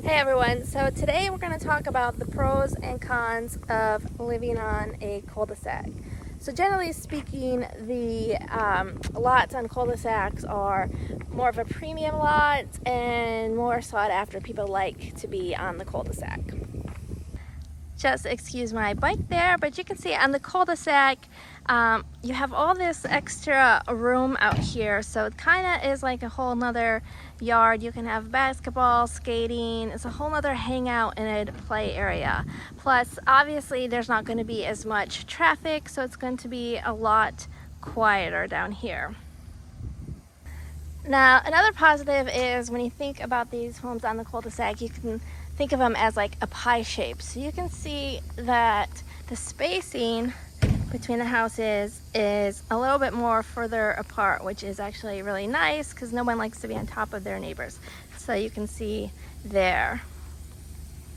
Hey everyone, so today we're going to talk about the pros and cons of living on a cul-de-sac. So generally speaking, the lots on cul-de-sacs are more of a premium lot and more sought after. People like to be on the cul-de-sac. Just excuse my bike there, but you can see on the cul-de-sac you have all this extra room out here, so it kind of is like a whole nother yard. You can have basketball, skating. It's a whole nother hangout and play area. Plus obviously there's not going to be as much traffic, so it's going to be a lot quieter down here. Now another positive is when you think about these homes on the cul-de-sac, you can think of them as like a pie shape. So you can see that the spacing between the houses is a little bit more further apart, which is actually really nice because no one likes to be on top of their neighbors. So you can see there.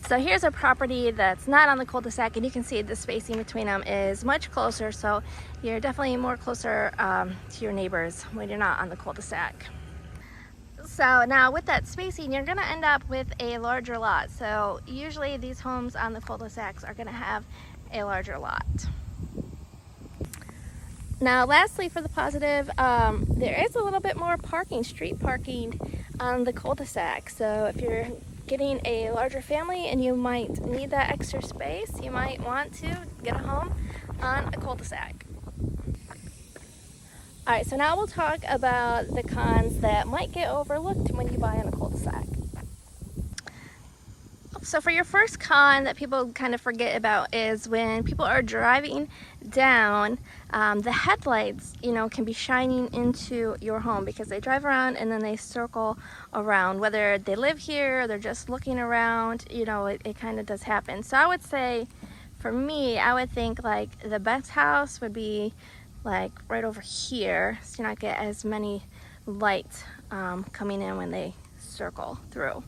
So here's a property that's not on the cul-de-sac, and you can see the spacing between them is much closer, so you're definitely more closer to your neighbors when you're not on the cul-de-sac. So now with that spacing, you're going to end up with a larger lot. So usually these homes on the cul-de-sacs are going to have a larger lot. Now lastly, for the positive, there is a little bit more parking, street parking on the cul-de-sac. So if you're getting a larger family and you might need that extra space, you might want to get a home on a cul-de-sac. Alright, so now we'll talk about the cons that might get overlooked when you buy on a cul-de-sac. So for your first con that people kind of forget about is when people are driving down, the headlights, can be shining into your home because they drive around and then they circle around. Whether they live here or they're just looking around, it kind of does happen. So I would say, for me, I would think like the best house would be like right over here, so you not get as many lights coming in when they circle through.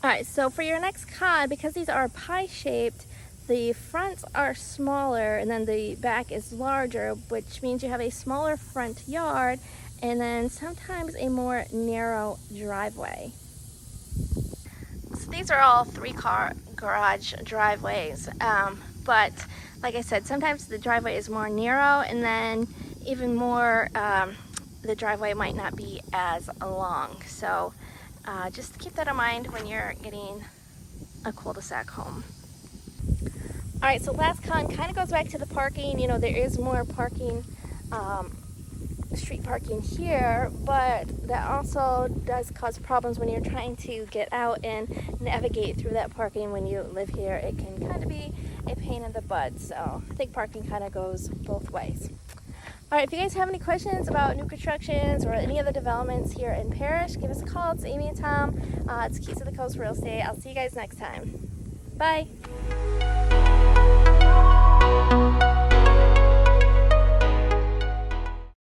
Alright, so for your next con, because these are pie shaped, the fronts are smaller and then the back is larger, which means you have a smaller front yard and then sometimes a more narrow driveway. So these are all 3-car garage driveways, but like I said, sometimes the driveway is more narrow, and then even more, the driveway might not be as long. So just keep that in mind when you're getting a cul-de-sac home. Alright, so last con kind of goes back to the parking. There is more parking, street parking here, but that also does cause problems when you're trying to get out and navigate through that parking. When you live here, it can kind of be a pain in the butt, so I think parking kind of goes both ways. Alright, if you guys have any questions about new constructions or any other developments here in Parrish, give us a call. It's Amy and Tom. It's Keys to the Coast Real Estate. I'll see you guys next time. Bye!